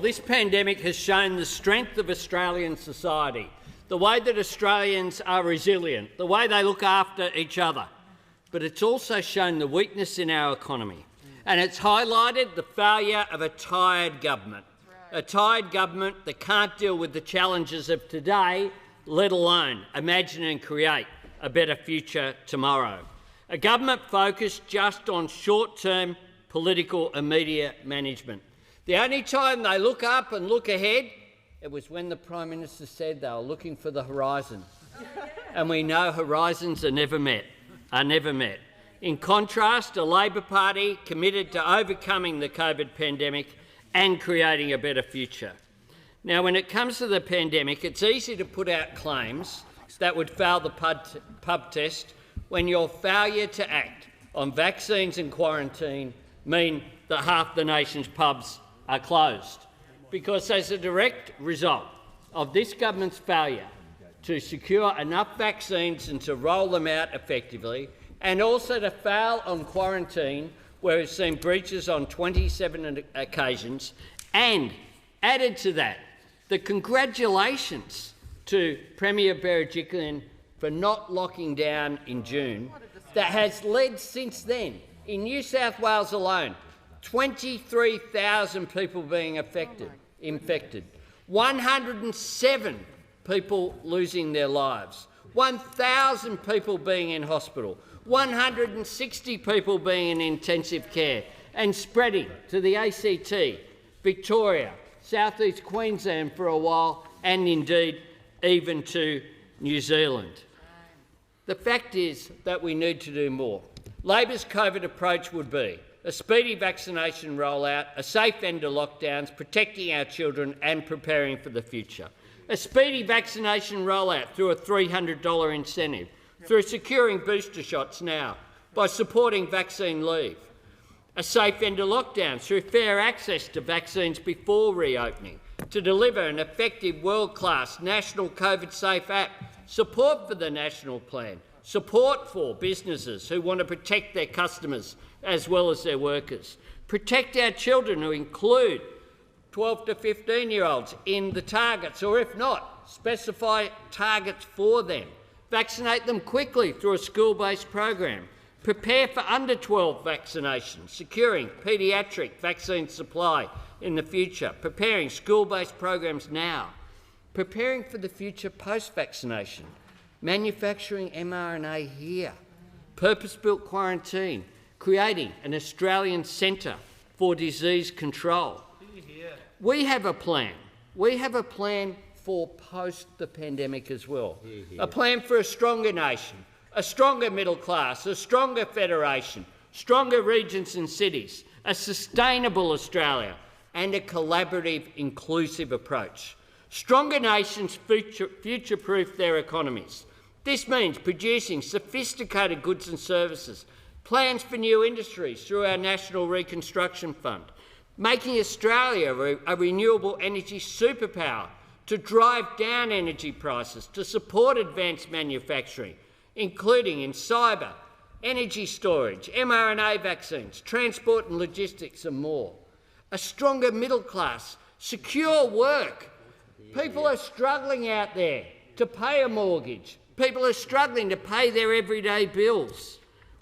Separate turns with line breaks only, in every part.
This pandemic has shown the strength of Australian society, the way that Australians are resilient, the way they look after each other. But it's also shown the weakness in our economy, and it's highlighted the failure of a tired government, a tired government that can't deal with the challenges of today, let alone imagine and create a better future tomorrow. A government focused just on short-term political and media management. The only time they look up and look ahead, it was when the Prime Minister said they were looking for the horizon. And we know horizons are never met. In contrast, a Labor Party committed to overcoming the COVID pandemic and creating a better future. Now, when it comes to the pandemic, it's easy to put out claims that would fail the pub test when your failure to act on vaccines and quarantine mean that half the nation's pubs are closed. Because as a direct result of this government's failure to secure enough vaccines and to roll them out effectively, and also to fail on quarantine, where we've seen breaches on 27 occasions, and added to that, the congratulations to Premier Berejiklian for not locking down in June, that has led since then, in New South Wales alone, 23,000 people being infected, 107 people losing their lives, 1,000 people being in hospital, 160 people being in intensive care, and spreading to the ACT, Victoria, South East Queensland for a while, and indeed even to New Zealand. The fact is that we need to do more. Labor's COVID approach would be a speedy vaccination rollout, a safe end to lockdowns, protecting our children and preparing for the future. A speedy vaccination rollout through a $300 incentive, through securing booster shots now, by supporting vaccine leave. A safe end to lockdowns through fair access to vaccines before reopening, to deliver an effective world-class national COVID-safe app, support for the national plan, support for businesses who want to protect their customers as well as their workers, protect our children, who include 12 to 15-year-olds in the targets, or if not, specify targets for them, vaccinate them quickly through a school-based program, prepare for under 12 vaccinations, securing paediatric vaccine supply in the future, preparing school-based programs now, preparing for the future post-vaccination, manufacturing mRNA here, purpose-built quarantine, creating an Australian Centre for Disease Control. We have a plan. We have a plan for post the pandemic as well. A plan for a stronger nation, a stronger middle class, a stronger federation, stronger regions and cities, a sustainable Australia, and a collaborative, inclusive approach. Stronger nations future-proof their economies. This means producing sophisticated goods and services, plans for new industries through our National Reconstruction Fund, making Australia a renewable energy superpower to drive down energy prices, to support advanced manufacturing, including in cyber, energy storage, mRNA vaccines, transport and logistics and more. A stronger middle class, secure work. People are struggling out there to pay a mortgage. People are struggling to pay their everyday bills.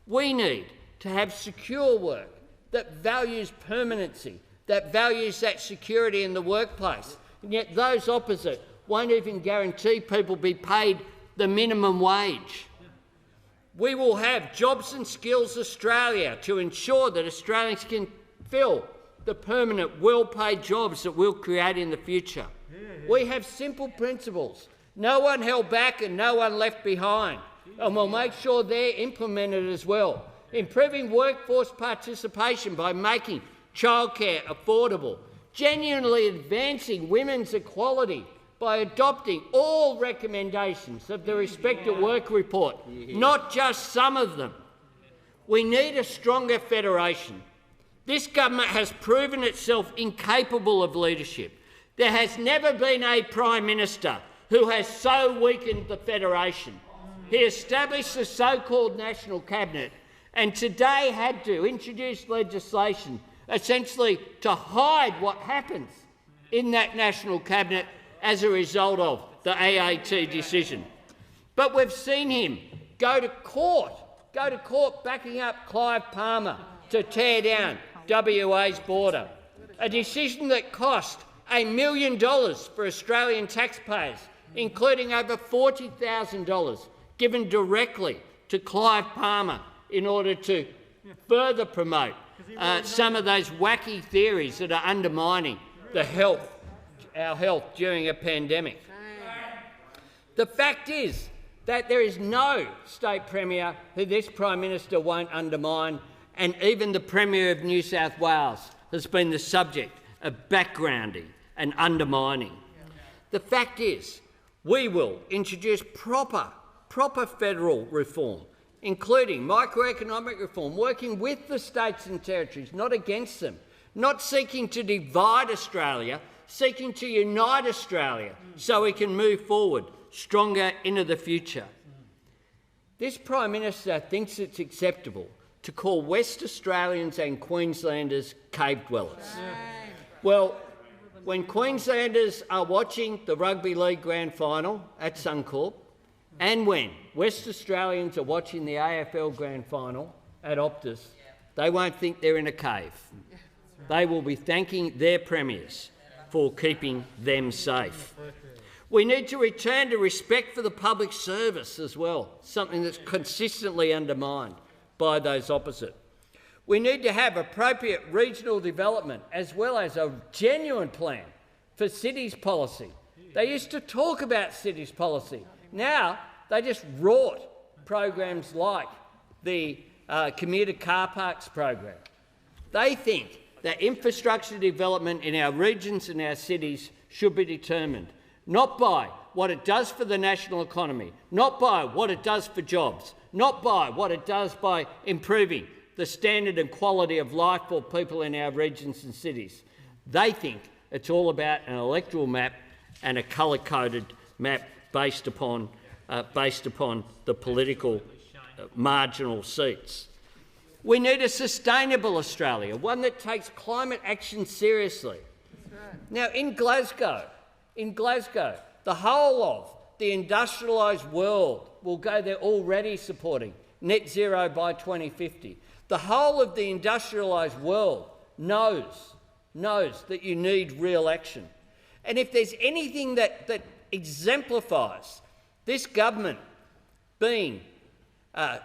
We need to have secure work that values permanency, that values that security in the workplace, and yet those opposite won't even guarantee people be paid the minimum wage. We will have Jobs and Skills Australia to ensure that Australians can fill the permanent, well-paid jobs that we'll create in the future. We have simple principles. No one held back and no one left behind, and we'll make sure they're implemented as well. Improving workforce participation by making childcare affordable, genuinely advancing women's equality by adopting all recommendations of the Respect at Work report, not just some of them. We need a stronger federation. This government has proven itself incapable of leadership. There has never been a Prime Minister who has so weakened the federation. He established the so-called National Cabinet and today had to introduce legislation essentially to hide what happens in that National Cabinet as a result of the AAT decision. But we've seen him go to court backing up Clive Palmer to tear down WA's border, a decision that cost $1 million for Australian taxpayers, including over $40,000 given directly to Clive Palmer in order to further promote some of those wacky theories that are undermining our health during a pandemic. The fact is that there is no state premier who this Prime Minister won't undermine, and even the Premier of New South Wales has been the subject of backgrounding and undermining. The fact is we will introduce proper federal reform, including microeconomic reform, working with the states and territories, not against them, not seeking to divide Australia, seeking to unite Australia so we can move forward stronger into the future. This Prime Minister thinks it's acceptable to call West Australians and Queenslanders cave dwellers. Well, when Queenslanders are watching the Rugby League Grand Final at Suncorp, and when West Australians are watching the AFL Grand Final at Optus, they won't think they're in a cave. They will be thanking their premiers for keeping them safe. We need to return to respect for the public service as well, something that's consistently undermined by those opposite. We need to have appropriate regional development as well as a genuine plan for cities policy. They used to talk about cities policy. Now they just rort programs like the commuter car parks program. They think that infrastructure development in our regions and our cities should be determined not by what it does for the national economy, not by what it does for jobs, not by what it does by improving the standard and quality of life for people in our regions and cities. They think it's all about an electoral map and a colour-coded map based upon the political marginal seats. We need a sustainable Australia, one that takes climate action seriously. Now, in Glasgow, the whole of the industrialised world will go there already supporting net zero by 2050. The whole of the industrialised world knows that you need real action. And if there's anything that exemplifies this government being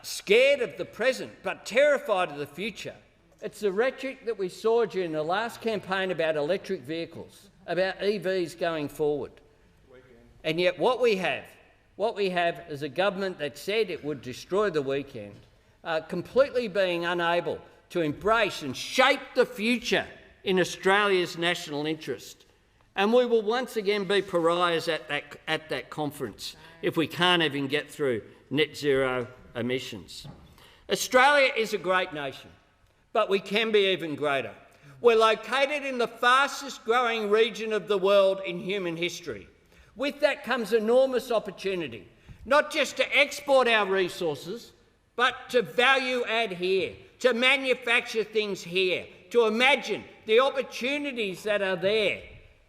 scared of the present but terrified of the future, it's the rhetoric that we saw during the last campaign about electric vehicles, about EVs going forward. And yet what we have is a government that said it would destroy the weekend, completely being unable to embrace and shape the future in Australia's national interest. And we will once again be pariahs at that conference if we can't even get through net zero emissions. Australia is a great nation, but we can be even greater. We're located in the fastest growing region of the world in human history. With that comes enormous opportunity, not just to export our resources, but to value add here, to manufacture things here, to imagine the opportunities that are there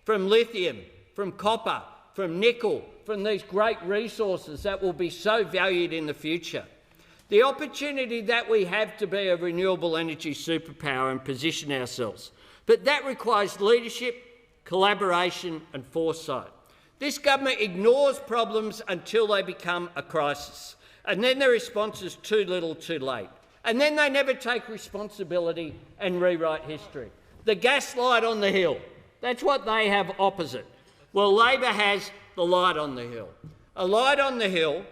from lithium, from copper, from nickel, from these great resources that will be so valued in the future. The opportunity that we have to be a renewable energy superpower and position ourselves. But that requires leadership, collaboration and foresight. This government ignores problems until they become a crisis, and then their response is too little, too late. And then they never take responsibility and rewrite history. The gaslight on the hill, that's what they have opposite. Well, Labor has the light on the hill. A light on the hill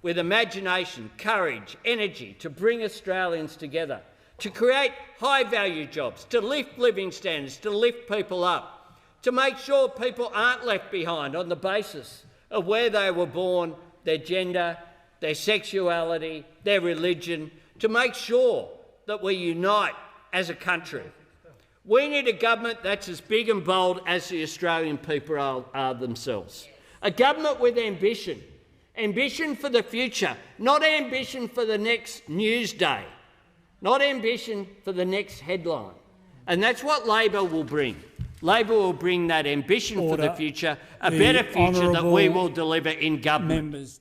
with imagination, courage, energy to bring Australians together, to create high-value jobs, to lift living standards, to lift people up, to make sure people aren't left behind on the basis of where they were born, their gender, their sexuality, their religion, to make sure that we unite as a country. We need a government that's as big and bold as the Australian people are themselves. A government with ambition. Ambition for the future, not ambition for the next news day, not ambition for the next headline. And that's what Labor will bring. Labor will bring that ambition for the future, a better future that we will deliver in government.